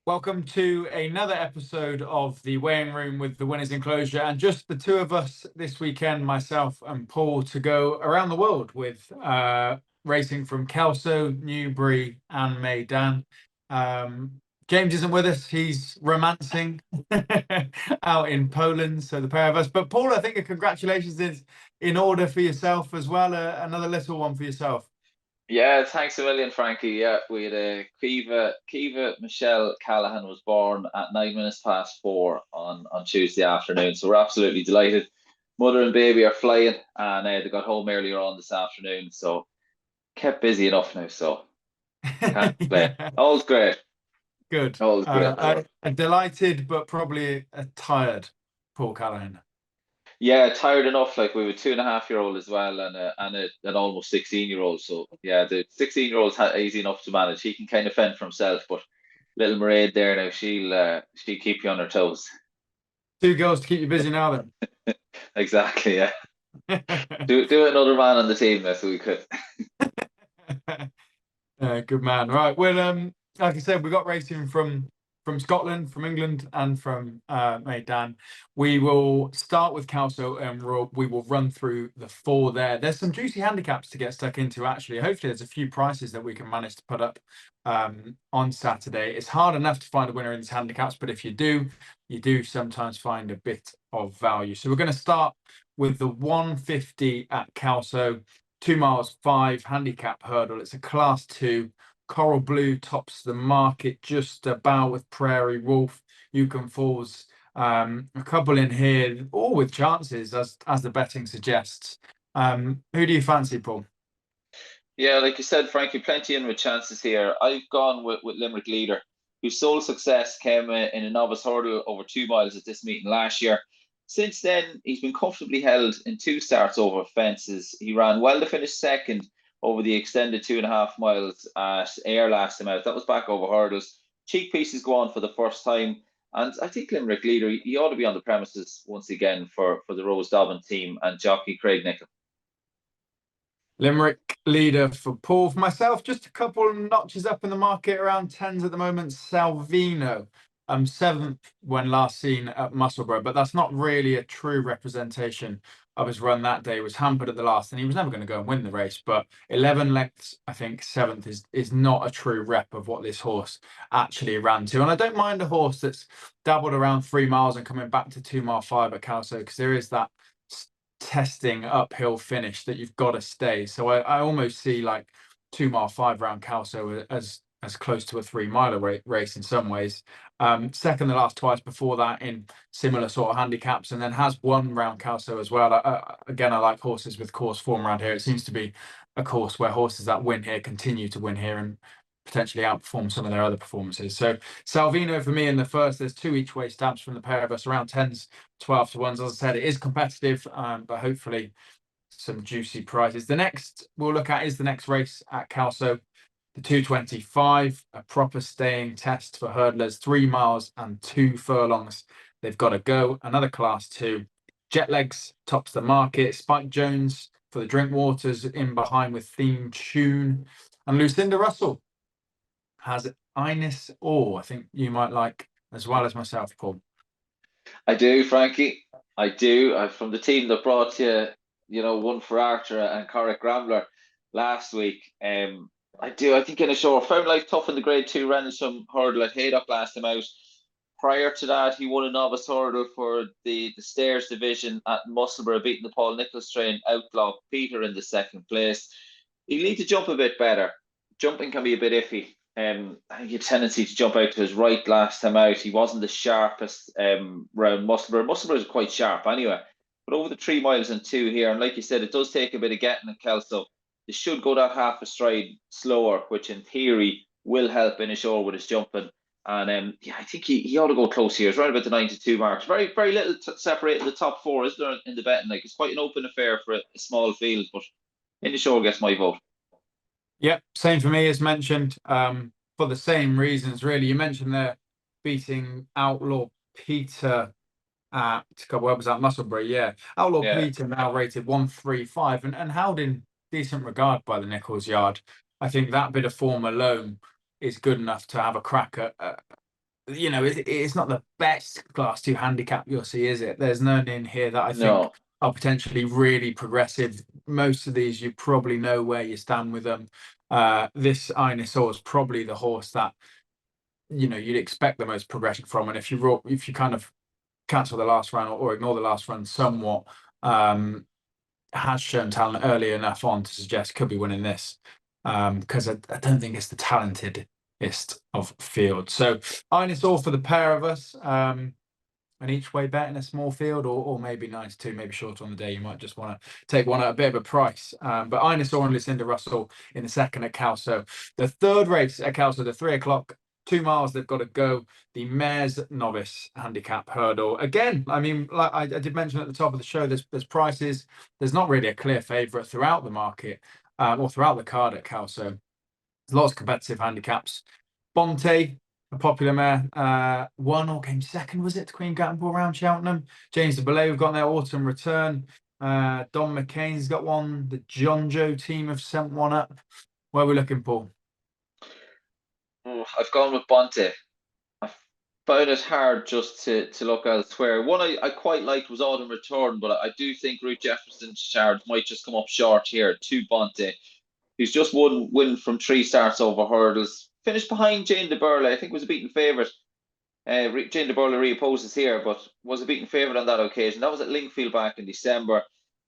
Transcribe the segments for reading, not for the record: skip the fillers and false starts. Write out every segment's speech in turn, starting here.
Welcome to another episode of the weighing room with the winners enclosure, and just the two of us this weekend, myself and Paul, to go around the world with racing from Kelso, Newbury, and Meydan. James isn't with us; he's romancing out in Poland. So the pair of us. But Paul, I think a congratulations is in order for yourself as well. Another little one for yourself. Yeah, thanks a million, Frankie. Yeah, we had a Kiva Michelle Callaghan was born at 9 minutes past 4 on Tuesday afternoon. So we're absolutely delighted. Mother and baby are flying, and they got home earlier on this afternoon. So kept busy enough now. So can't complain. Yeah. All's great. Good. All's great. A delighted but probably a tired Paul Callaghan. Yeah, tired enough. Like we have a 2.5-year-old as well, and an almost 16-year-old. So yeah, the 16-year-old's easy enough to manage. He can kind of fend for himself, but little Mairead there now, she'll keep you on her toes. Two girls to keep you busy now Exactly, yeah. then. Do another man on the team there so we could. Good man. Right. Well, like I said, we got racing from Scotland, from England, and from Meydan. We will start with Kelso, and we will run through the four there. There's some juicy handicaps to get stuck into, actually. Hopefully, there's a few prices that we can manage to put up on Saturday. It's hard enough to find a winner in these handicaps, but if you do, you do sometimes find a bit of value. So we're going to start with the 150 at Kelso. 2 miles 5 handicap hurdle. It's a class 2. Coral Blue tops the market just about with Prairie Wolf. Yukon Falls, a couple in here, all with chances as the betting suggests. Who do you fancy, Paul? Yeah, like you said, Frankie, plenty in with chances here. I've gone with Limerick Leader, whose sole success came in a novice hurdle over 2 miles at this meeting last year. Since then, he's been comfortably held in two starts over fences. He ran well to finish second over the extended 2.5 miles at Ayr last time out. That was back over hurdles. Cheek pieces go on for the first time. And I think Limerick Leader, he ought to be on the premises once again for the Rose Dobbin team and jockey Craig Nicholl. Limerick Leader for Paul. For myself, just a couple of notches up in the market, around tens at the moment. Salvino, seventh when last seen at Musselburgh, but that's not really a true representation of his run that day. He was hampered at the last, and he was never going to go and win the race. But 11 lengths, I think seventh is not a true rep of what this horse actually ran to. And I don't mind a horse that's dabbled around 3 miles and coming back to 2 mile 5 at Kelso, because there is that testing uphill finish that you've got to stay. So I almost see like 2 mile 5 round Kelso as close to a 3 miler race in some ways. Second the last twice before that in similar sort of handicaps, and then has won round Kelso as well. Again, I like horses with course form around here. It seems to be a course where horses that win here continue to win here and potentially outperform some of their other performances. So Salvino for me in the first. There's two each way stabs from the pair of us, around 10s, 12 to 1s. As I said, it is competitive, but hopefully some juicy prizes. The next we'll look at is the next race at Kelso, the 225, a proper staying test for hurdlers, 3 miles and 2 furlongs. They've got to go. Another class 2. Jetlegs tops the market. Spike Jones for the Drinkwaters in behind with Theme Tune. And Lucinda Russell has Ines Orr, I think you might like as well as myself, Paul. I do, Frankie. I do. I'm from the team that brought one for Archer and Corrick Rambler last week. I do. I think in a show, found life tough in the Grade 2, ran some hurdle at Haydock last time out. Prior to that, he won a novice hurdle for the Stairs division at Musselburgh, beating the Paul Nichols train Outlaw Peter in the second place. He'll need to jump a bit better. Jumping can be a bit iffy. I think he had a tendency to jump out to his right last time out. He wasn't the sharpest round Musselburgh. Musselburgh is quite sharp anyway. But over the 3 miles and 2 here, and like you said, it does take a bit of getting at Kelso. They should go that half a stride slower, which in theory will help in a show with his jumping. And yeah, I think he ought to go close here. It's right about the 92 marks. Very, very little separating the top four, is there, in the betting? Like, it's quite an open affair for a small field, but in the show gets my vote. Yep, same for me as mentioned, for the same reasons, really. You mentioned there beating Outlaw Peter at, God, where was that? Musselburgh, yeah. Outlaw Yeah. Peter now rated 135 and held in decent regard by the Nichols Yard. I think that bit of form alone is good enough to have a crack it's not the best Class 2 handicap you'll see, is it? There's none in here that I think No. are potentially really progressive. Most of these, you probably know where you stand with them. This Inosaur is probably the horse that you'd expect the most progression from, and if you kind of cancel the last run or ignore the last run somewhat, has shown talent early enough on to suggest could be winning this, because I don't think it's the talentedest of field. So Inosaur for the pair of us, and each way bet in a small field, or maybe 9 to 2, maybe short on the day. You might just want to take one at a bit of a price. But Inosaur and Lucinda Russell in the second at Kelso. The third race at Kelso, the 3 o'clock, 2 miles they've got to go. The Mares Novice Handicap Hurdle. Again, I mean, like I did mention at the top of the show, there's prices. There's not really a clear favourite throughout the market, or throughout the card at Kelso. There's lots of competitive handicaps. Bonte, a popular mare, won or came second, was it, to Queen Gattenbull around Cheltenham? James de Belay, we've got their autumn return. Don McCain's got one. The John Joe team have sent one up. Where are we looking, Paul? I've gone with Bonte. I found it hard just to look elsewhere. One I quite liked was Autumn Return, but I do think Ruth Jefferson's charge might just come up short here to Bonte, who's just win from 3 starts over hurdles. Finished behind Jane de Burley. I think was a beaten favourite. Jane de Burley reopposes here, but was a beaten favourite on that occasion. That was at Lingfield back in December.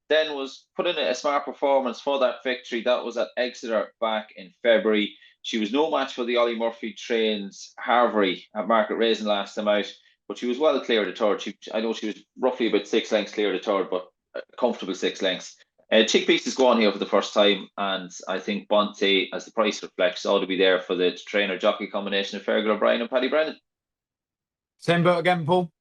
Then was put in a smart performance for that victory. That was at Exeter back in February. She was no match for the Ollie Murphy trains Harvery at Market Raisin last time out, but she was well clear of the third. I know she was roughly about 6 lengths clear of the third, but a comfortable 6 lengths. Chickpeas is going here for the first time, and I think Bonte, as the price reflects, ought to be there for the trainer jockey combination of Fergal O'Brien and Paddy Brennan. Same boat again, Paul.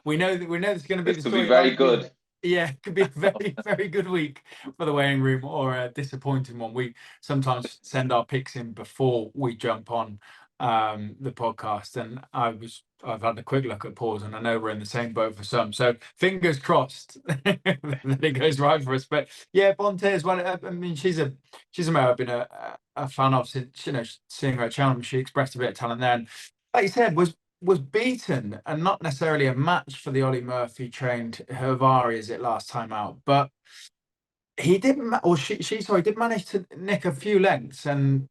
We know there's going to be This the could be very storyline. good. Yeah, it could be a very, very good week for the weighing room, or a disappointing one. We sometimes send our picks in before we jump on the podcast, and I've had a quick look at Paul's, and I know we're in the same boat for some. So fingers crossed that it goes right for us. But yeah, Bonte as well. I mean, she's a mare I've been a fan of since seeing her at Cheltenham. She expressed a bit of talent there, and like you said, was beaten and not necessarily a match for the Ollie Murphy trained Hervari as it last time out, but he didn't, or she sorry, did manage to nick a few lengths, and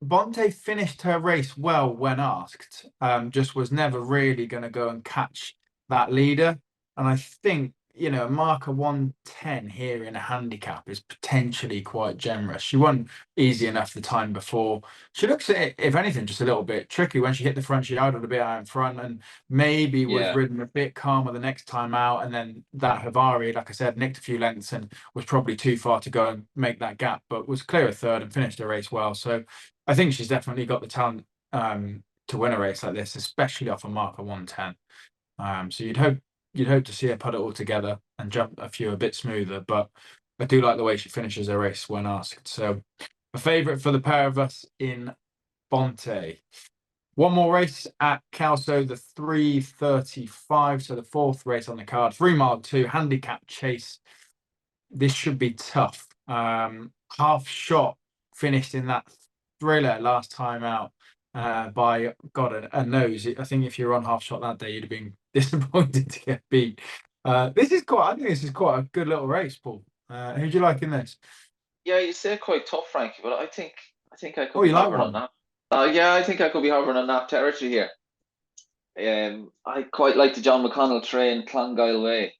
Bonte finished her race well when asked, just was never really going to go and catch that leader. And I think, a marker 110 here in a handicap is potentially quite generous. She won easy enough the time before. She looks at it, if anything, just a little bit tricky when she hit the front. She idled a bit out in front and maybe was Yeah. ridden a bit calmer the next time out. And then that Havari, like I said, nicked a few lengths and was probably too far to go and make that gap, but was clear of third and finished the race well. So I think she's definitely got the talent to win a race like this, especially off a marker 110. So you'd hope to see her put it all together and jump a few a bit smoother, but I do like the way she finishes her race when asked. So a favourite for the pair of us in Bonte. One more race at Kelso, the 3:35, so the fourth race on the card, 3 mile 2 handicap chase. This should be tough. Half shot finished in that thriller last time out by a nose. I think if you were on half shot that day, you'd have been disappointed to get beat. I think this is quite a good little race, Paul. Who do you like in this? Yeah, you say quite tough, Frankie, but I think I could Oh, be you like hovering on one? that. Yeah, I think I could be hovering on that territory here. I quite like the John McConnell train Clongyle Way,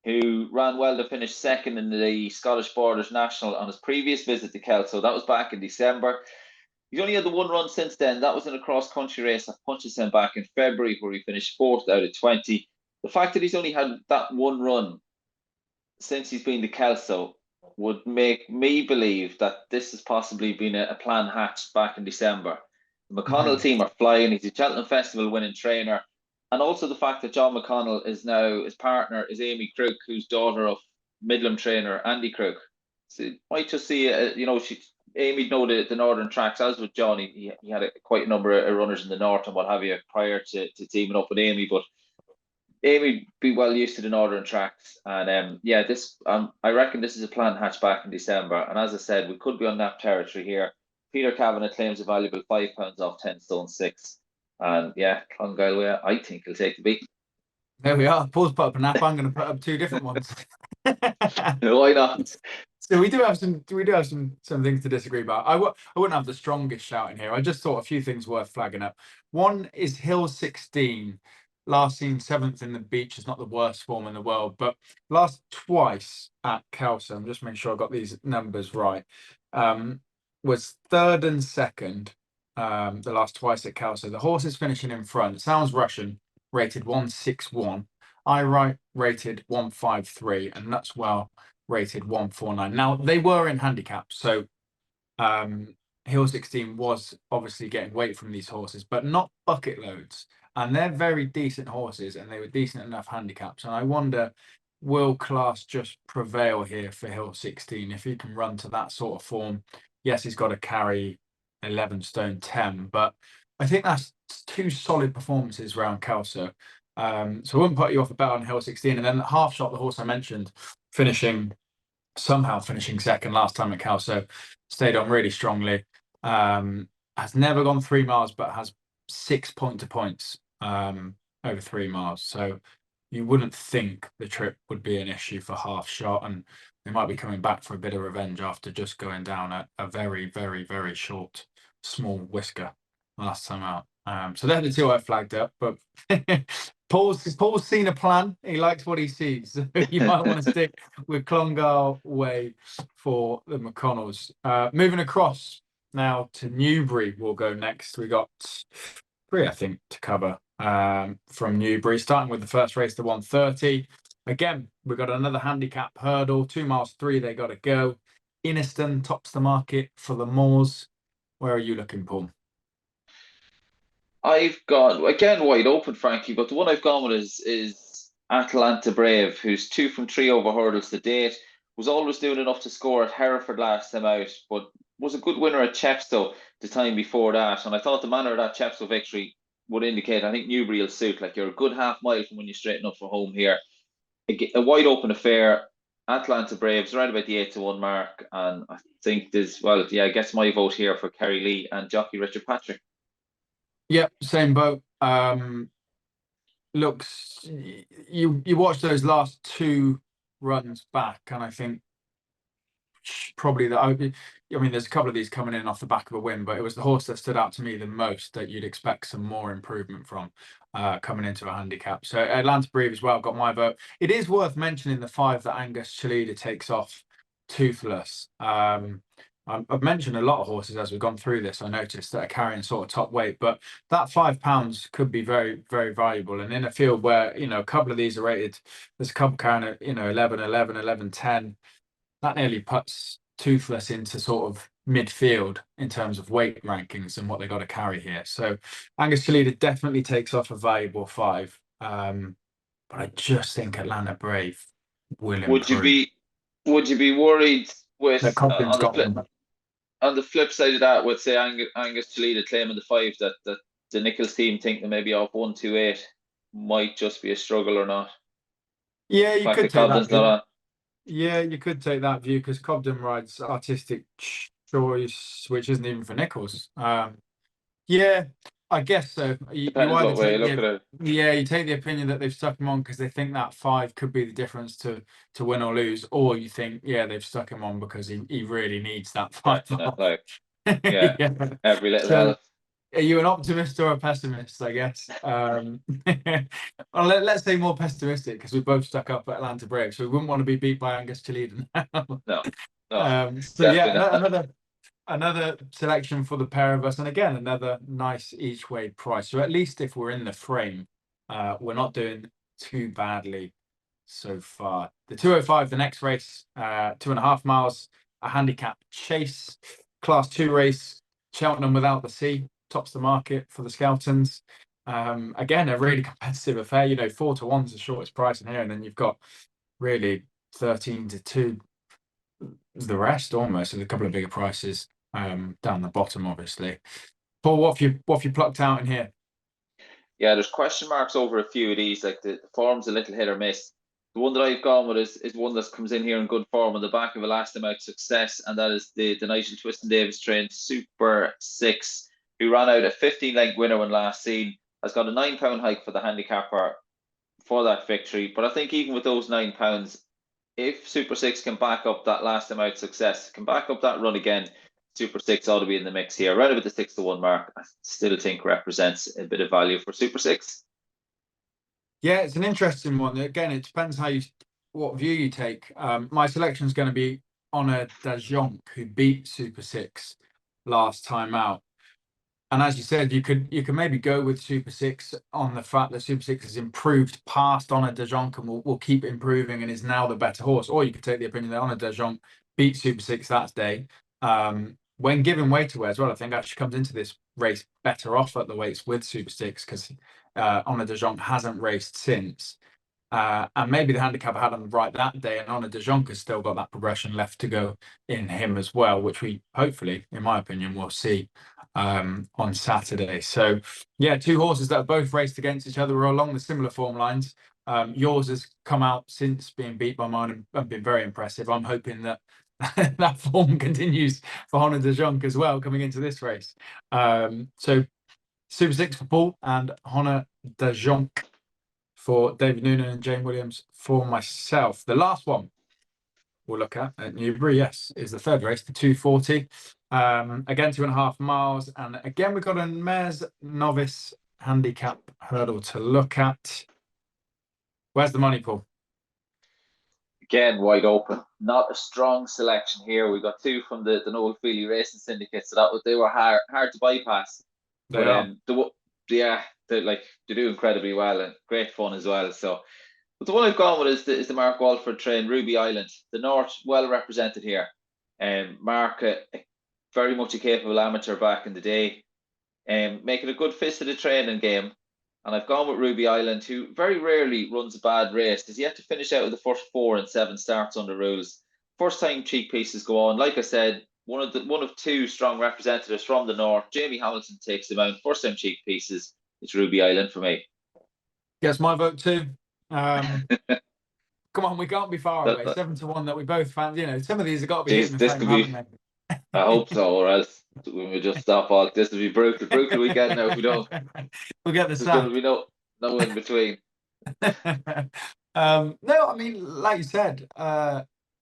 who ran well to finish second in the Scottish Borders National on his previous visit to Kelso. That was back in December. He's only had the one run since then. That was in a cross-country race at Punchestown back in February, where he finished 4th out of 20. The fact that he's only had that one run since he's been to Kelso would make me believe that this has possibly been a plan hatched back in December. The McConnell team are flying. He's a Cheltenham Festival winning trainer. And also the fact that John McConnell is now, his partner is Amy Krug, who's daughter of Midland trainer Andy Krug. So you might just see, Amy know the northern tracks, as with John. He had quite a number of runners in the north and what have you prior to teaming up with Amy. But Amy be well used to the northern tracks, and I reckon this is a plan hatched back in December. And as I said, we could be on that territory here. Peter Kavanagh claims a valuable £5 off 10 stone 6. And yeah, Clongalway, I think he'll take the beat. There we are. Paul's put up a nap. I'm going to put up two different ones. Why not? So we do have some things to disagree about. I wouldn't have the strongest shout in here. I just thought a few things worth flagging up. One is Hill 16, last seen 7th in the beach. Is not the worst form in the world, but last twice at Kelso, I'm just making sure I got these numbers right. Was 3rd and 2nd. The last twice at Kelso. The horse is finishing in front. Sounds Russian, rated 161. I right rated 153, and Nutswell rated 149. Now they were in handicap, so Hill 16 was obviously getting weight from these horses, but not bucket loads. And they're very decent horses, and they were decent enough handicaps. And I wonder, will class just prevail here for Hill 16 if he can run to that sort of form? Yes, he's got to carry 11 stone 10, but I think that's two solid performances around Kelso. So I wouldn't put you off a bet on Hill 16. And then Half Shot, the horse I mentioned, somehow finishing second last time at Kelso, stayed on really strongly. Has never gone 3 miles, but has 6 point-to-points over 3 miles. So you wouldn't think the trip would be an issue for Half Shot, and they might be coming back for a bit of revenge after just going down a very, very, very short, small whisker last time out. So they're the two I flagged up, but Paul's seen a plan. He likes what he sees. So you might want to stick with Clongal Way for the McConnells. Moving across now to Newbury, we'll go next. We got 3, I think, to cover from Newbury, starting with the first race, the 130. Again, we've got another handicap hurdle, 2 miles 3, they got to go. Inniston tops the market for the Moors. Where are you looking, Paul? I've gone again wide open, Frankie, but the one I've gone with is Atalanta Brave, who's 2 from 3 over hurdles to date. Was always doing enough to score at Hereford last time out, but was a good winner at Chepstow the time before that. And I thought the manner of that Chepstow victory would indicate I think Newbury will suit. Like, you're a good half mile from when you straighten up for home here. A wide open affair. Atlanta Braves right about the 8-1 mark, and I think there's gets my vote here for Kerry Lee and jockey Richard Patrick. Yep, same boat. Looks, you watch those last 2 runs back, and I think probably that. I mean, there's a couple of these coming in off the back of a win, but it was the horse that stood out to me the most that you'd expect some more improvement from coming into a handicap. So Atlanta Brave as well got my vote. It is worth mentioning the 5 that Angus Chalida takes off Toothless. I've mentioned a lot of horses as we've gone through this. I noticed that are carrying sort of top weight, but that £5 could be very, very valuable. And in a field where, a couple of these are rated, there's a couple carrying at, 11, 11, 11, 10. That nearly puts Toothless into sort of midfield in terms of weight rankings and what they got to carry here. So Angus Chalida definitely takes off a valuable 5. But I just think Atlanta Brave will improve. Would you be worried That with Cobden's got one. on the flip side of that, with say Angus Chalida claiming the 5 that the Nichols team think that maybe off 128 might just be a struggle or not? Yeah, The you fact could that take that Cobden's not view. on. Yeah, you could take that view because Cobden rides artistic choice, which isn't even for Nichols. Yeah, I guess so. You Depends either what way you take look at it. you take the opinion that they've stuck him on because they think that 5 could be the difference to win or lose, or you think, yeah, they've stuck him on because he really needs that 5 off. Like, yeah, Yeah. every little So help. are you an optimist or a pessimist, I guess? Well, let's say more pessimistic because we both stuck up at Atlanta Brave, so we wouldn't want to be beat by Angus Chalida now. No, no, So yeah, definitely not. another selection for the pair of us, and again another nice each way price. So at least if we're in the frame, we're not doing too badly so far. The 205, the next race, 2.5 miles, a handicap chase, class 2 race, Cheltenham without the sea, tops the market for the Skeltons. Again, a really competitive affair. 4-1 is the shortest price in here, and then you've got really 13-2 the rest almost, with a couple of bigger prices down the bottom, obviously. Paul, what have you plucked out in here? Yeah, there's question marks over a few of these. Like the form's a little hit or miss. The one that I've gone with is one that comes in here in good form on the back of a last amount success, and that is the Nigel Twiston Davis trained Super 6 who ran out a 15-length winner when last seen, has got a £9 hike for the handicapper for that victory. But I think even with those £9, if Super Six can back up that last time out success, can back up that run again, Super Six ought to be in the mix here. Around about the 6-1 mark, I still think represents a bit of value for Super Six. Yeah, it's an interesting one. Again, it depends what view you take. My selection is going to be Honor Dajonc, who beat Super Six last time out. And as you said, you could maybe go with Super Six on the fact that Super Six has improved past Honor Dajonc and will keep improving and is now the better horse. Or you could take the opinion that Honor Dajonc beat Super Six that day. When given weight away as well, I think actually comes into this race better off at the weights with Super Six because Honor Dajonc hasn't raced since. And maybe the handicapper had him right that day, and Honor Dajonc has still got that progression left to go in him as well, which we hopefully, in my opinion, will see on Saturday. So, yeah, two horses that have both raced against each other are along the similar form lines. Yours has come out since being beat by mine and been very impressive. I'm hoping that that form continues for Honor Dajonc as well coming into this race. So, Super Six for Paul and Honor Dajonc for David Noonan and Jane Williams for myself. The last one we'll look at Newbury, yes, is the third race, the 240. Again, 2.5 miles. And again, we've got a mare's novice handicap hurdle to look at. Where's the money, Paul? Again, wide open. Not a strong selection here. We got two from the Noel Feely Racing Syndicate, so they were hard to bypass. They But are. they do incredibly well and great fun as well. So, but the one I've gone with is the Mark Walford train, Ruby Island. The North well represented here. Mark, very much a capable amateur back in the day, making a good fist of the training game. And I've gone with Ruby Island, who very rarely runs a bad race. Has yet to finish out of the first 4 and 7 starts under rules. First time cheek pieces go on. Like I said, one of two strong representatives from the North. Jamie Hamilton takes them out. First time cheek pieces. It's Ruby Island for me. Yes, my vote too. Come on, we can't be far away. 7-1 that we both found. You know, some of these have got to be hitting the This frame, could haven't be. they? I hope so, or else we will just stop all. This will be brutal. Brutal weekend now if we don't. We'll get the There's going to sack. be no in between. No, I mean, like you said,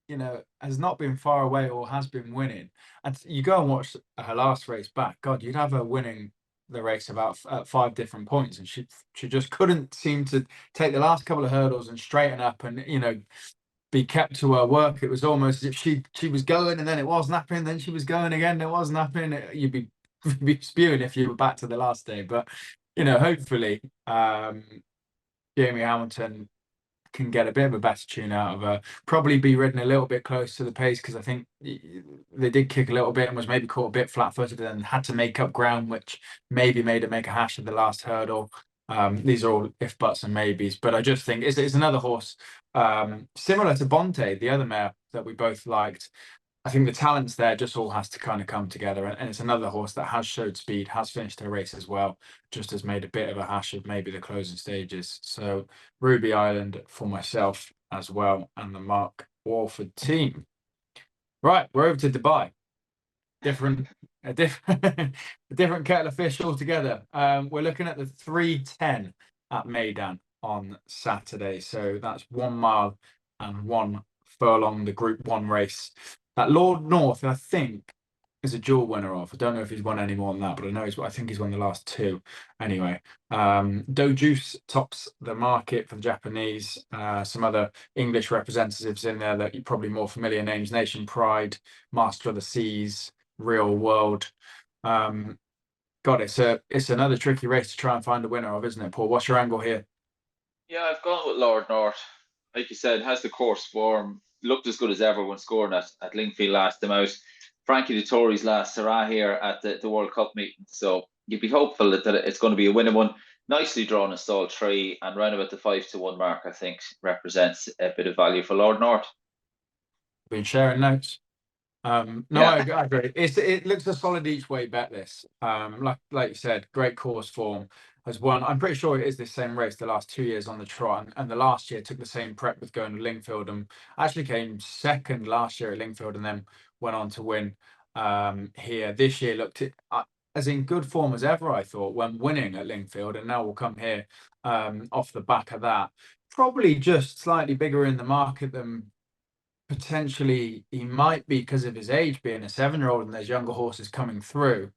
you know, has not been far away or has been winning. And you go and watch her last race back. God, you'd have her winning the race about at 5 different points, and she just couldn't seem to take the last couple of hurdles and straighten up and be kept to her work. It was almost as if she was going and then it wasn't happening, then she was going again, it wasn't happening. You'd be spewing if you were back to the last day. But hopefully Jamie Hamilton can get a bit of a better tune out of her, probably be ridden a little bit close to the pace, because I think they did kick a little bit and was maybe caught a bit flat-footed and had to make up ground, which maybe made her make a hash of the last hurdle. These are all if, buts and maybes, but I just think it's another horse similar to Bonte, the other mare that we both liked. I think the talents there just all has to kind of come together, and it's another horse that has showed speed, has finished her race as well, just has made a bit of a hash of maybe the closing stages. So Ruby Island for myself as well, and the Mark Walford team. Right, we're over to Dubai. A different kettle of fish altogether. We're looking at the 3:10 at Meydan on Saturday. So that's 1 mile and 1 furlong, the Group 1 race that Lord North, I think, is a dual winner of. I don't know if he's won any more than that, but I think he's won the last 2 anyway. Doe Juice tops the market for the Japanese. Some other English representatives in there that you're probably more familiar names: Nation Pride, Master of the Seas, Real World. God, it's another tricky race to try and find a winner of, isn't it, Paul? What's your angle here? Yeah, I've gone with Lord North. Like you said, has the course form. Looked as good as ever when scoring at Lingfield last time out. Frankie Dettori's last hurrah here at the World Cup meeting. So you'd be hopeful that it's going to be a winning one. Nicely drawn in stall 3 and round about the 5-1 mark, I think, represents a bit of value for Lord North. Been sharing notes. No, Yeah. I agree. It looks a solid each way bet, this. Like you said, great course form, has won. I'm pretty sure it is the same race the last 2 years on the trot, and the last year took the same prep with going to Lingfield and actually came second last year at Lingfield and then went on to win here. This year looked as in good form as ever, I thought, when winning at Lingfield, and now we'll come here off the back of that. Probably just slightly bigger in the market than potentially he might be because of his age, being a 7-year-old, and there's younger horses coming through.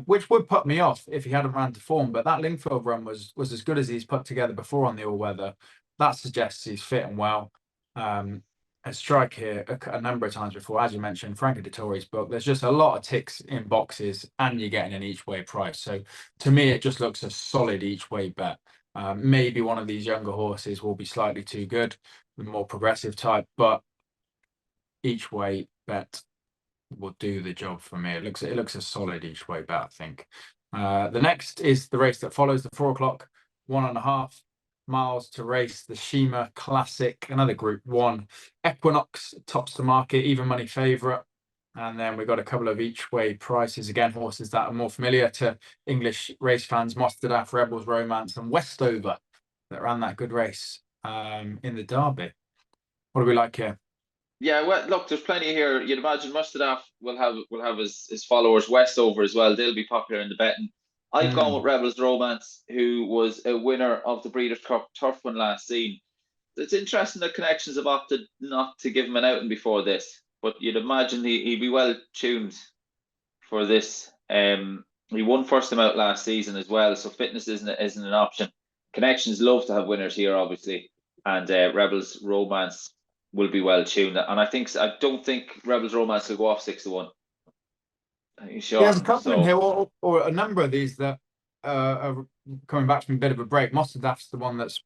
Which would put me off if he hadn't ran to form. But that Lingfield run was as good as he's put together before on the all-weather. That suggests he's fit and well. A strike here a number of times before, as you mentioned, Frankie Dettori's book. There's just a lot of ticks in boxes, and you're getting an each-way price. So to me, it just looks a solid each-way bet. Maybe one of these younger horses will be slightly too good, the more progressive type, but each-way bet will do the job for me. It looks a solid each way bet, I think. The next is the race that follows, the 4 o'clock, 1.5 miles to race, the Shima Classic, another Group 1. Equinox tops the market, even money favourite. And then we've got a couple of each way prices, again, horses that are more familiar to English race fans: Mostadaf, Rebels Romance, and Westover, that ran that good race in the Derby. What do we like here? Yeah, well, look, there's plenty here. You'd imagine Mustadaf will have his followers. Westover as well. They'll be popular in the betting. I've gone with Rebels Romance, who was a winner of the Breeders' Cup Turf one last season. It's interesting that Connections have opted not to give him an outing before this, but you'd imagine he'd be well tuned for this. He won first time out last season as well, so fitness isn't an option. Connections love to have winners here, obviously, and Rebels Romance will be well tuned. And I don't think Rebels Romance will go off 6-1. Sure. There's a couple in here, or a number of these that are coming back from a bit of a break. Mostadaf's the one that's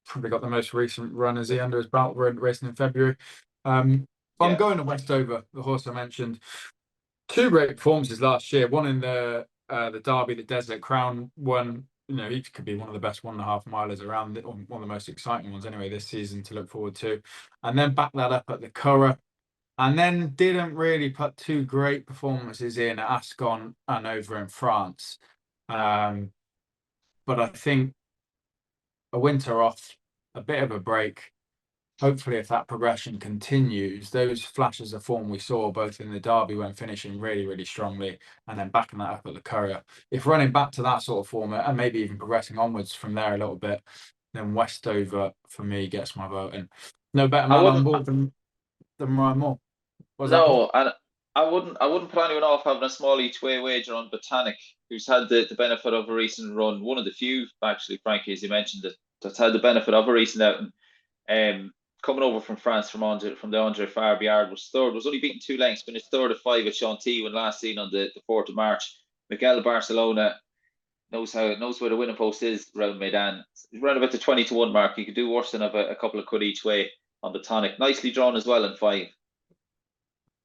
probably got the most recent run, is he, under his belt, racing in February. I'm going to Westover, the horse I mentioned. 2 great performances last year, one in the Derby, the Desert Crown one. You know, he could be one of the best 1.5 milers around, or one of the most exciting ones anyway this season to look forward to. And then back that up at the Curragh, and then didn't really put 2 great performances in at Ascot and over in France. But I think a winter off, a bit of a break. Hopefully, if that progression continues, those flashes of form we saw both in the Derby when finishing really, really strongly, and then backing that up at the Curragh, if running back to that sort of form and maybe even progressing onwards from there a little bit, then Westover for me gets my vote. And no better man on board than Ryan Moore. No, and I wouldn't put anyone off having a small each way wager on Botanic, who's had the benefit of a recent run. One of the few, actually, Frankie, as you mentioned, that's had the benefit of a recent outing. Coming over from France from the Andre Farbe Yard, was third, was only beaten 2 lengths, finished third of 5 at Chantilly when last seen on the 4th of March. Miguel Barcelona knows where the winning post is around Madan. He's around about the 20-1 mark. He could do worse than have a couple of quid each way on Botanic. Nicely drawn as well in 5.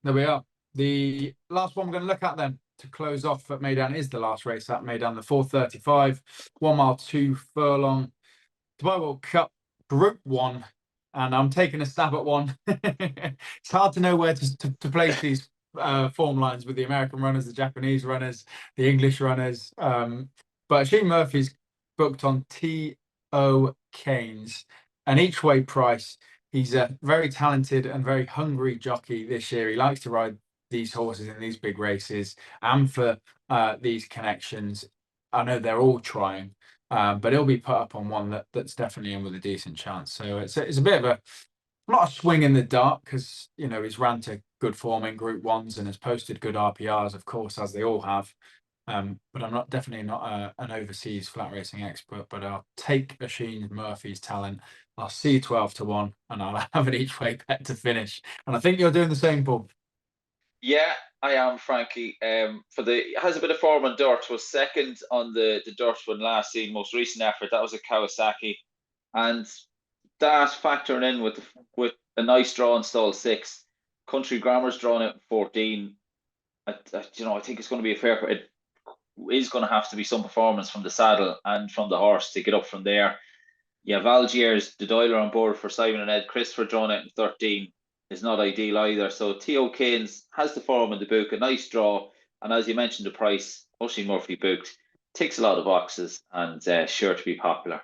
There we are. The last one we're going to look at then to close off at Meydan is the last race at Meydan, the 4:35, 1 mile 2 furlong, Dubai World Cup Group 1. And I'm taking a stab at one. It's hard to know where to place these form lines with the American runners, the Japanese runners, the English runners. But Shane Murphy's booked on T.O. Keynes, an each way price. He's a very talented and very hungry jockey this year. He likes to ride these horses in these big races and for these connections. I know they're all trying. But he'll be put up on one that's definitely in with a decent chance. So it's a bit of not a swing in the dark, because he's ran to good form in Group 1s and has posted good RPRs, of course, as they all have. But I'm definitely not an overseas flat racing expert. But I'll take Sheen Murphy's talent. I'll see 12-1, and I'll have an each way bet to finish. And I think you're doing the same, Paul. Yeah, I am, Frankie. Has a bit of form on dirt. Was second on the dirt one last season, most recent effort. That was a Kawasaki, and that factoring in with a nice draw in stall 6. Country Grammar's drawn out in 14. I think it's going to be a fair. It is going to have to be some performance from the saddle and from the horse to get up from there. Yeah, Valgier's the Doyler on board for Simon and Ed. Christopher drawn out in 13. Is not ideal either. So T.O. Keynes has the form in the book, a nice draw, and as you mentioned, the price, Oisin Murphy booked, ticks a lot of boxes and sure to be popular.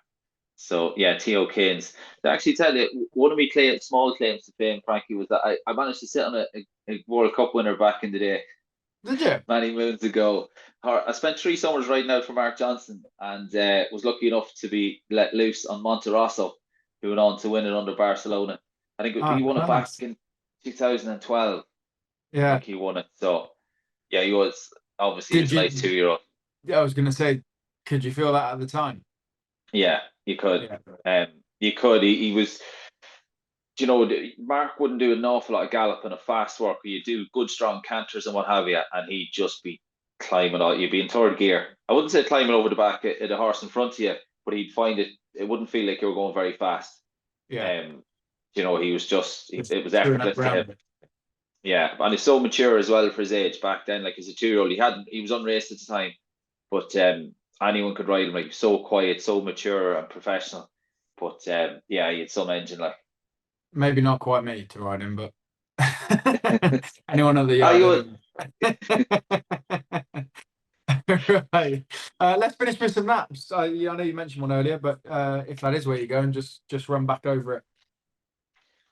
So yeah, T.O. Keynes. To actually tell you, one of my small claims to fame, Frankie, was that I managed to sit on a World Cup winner back in the day. Did you? many moons ago. I spent 3 summers riding out for Mark Johnson, and was lucky enough to be let loose on Monterosso, who went on to win it under Barcelona. I think Ah, he won it back class. in 2012. I Yeah. think he won it. So yeah, he was obviously he Did was a nice you? 2 year old. I was going to say, could you feel that at the time? Yeah, you could. Yeah. You could. He was. Mark wouldn't do an awful lot of gallop and a fast work. You do good, strong canters and what have you, and he'd just be climbing out. You'd be in third gear. I wouldn't say climbing over the back of the horse in front of you, but he'd find it wouldn't feel like you were going very fast. Yeah. Um, he was just, Just it was chewing up effortless to him. ground. Yeah, and he's so mature as well for his age back then. Like as a 2 year old, he was unraced at the time, but anyone could ride him. Like so quiet, so mature and professional. But yeah, he had some engine. Like Maybe not quite me to ride him, but anyone at the ah, yard you would. anyway. Right. Let's finish with some naps. Yeah, I know you mentioned one earlier, but if that is where you're going, just run back over it.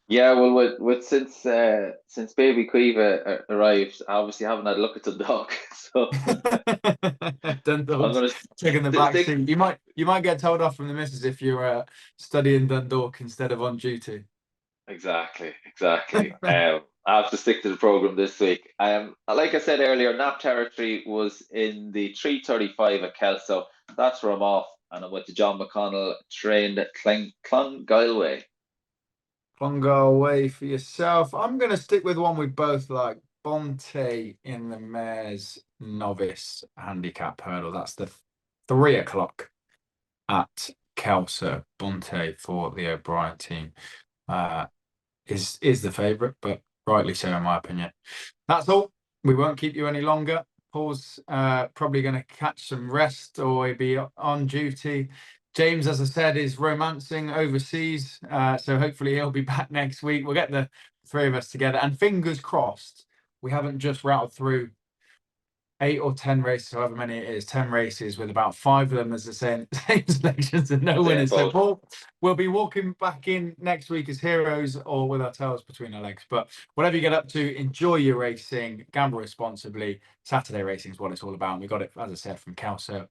Yeah, well, with since Baby Quiva arrived, I obviously haven't had a look at the dog, so I'm Dundalk's gonna taking the back stick. seat. You might get told off from the missus if you're studying Dundalk instead of on duty. Exactly, exactly. I have to stick to the program this week. Like I said earlier, nap territory was in the 3:35 at Kelso. That's where I'm off, and I went to John McConnell, trained at Clongilway. Clongo away for yourself. I'm going to stick with one we both like. Bonte in the mare's novice handicap hurdle. That's the 3 o'clock at Kelso. Bonte for the O'Brien team is the favourite, but rightly so in my opinion. That's all. We won't keep you any longer. Paul's probably going to catch some rest or he'll be on duty. James, as I said, is romancing overseas, so hopefully he'll be back next week. We'll get the three of us together, and fingers crossed, we haven't just rattled through 8 or 10 races, however many it is, 10 races with about 5 of them as the same selections and no Same winners. So boat. Paul, we'll be walking back in next week as heroes or with our tails between our legs. But whatever you get up to, enjoy your racing, gamble responsibly. Saturday racing is what it's all about. And we got it, as I said, from Kelso,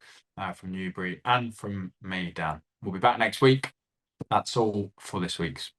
from Newbury, and from Meydan. We'll be back next week. That's all for this week's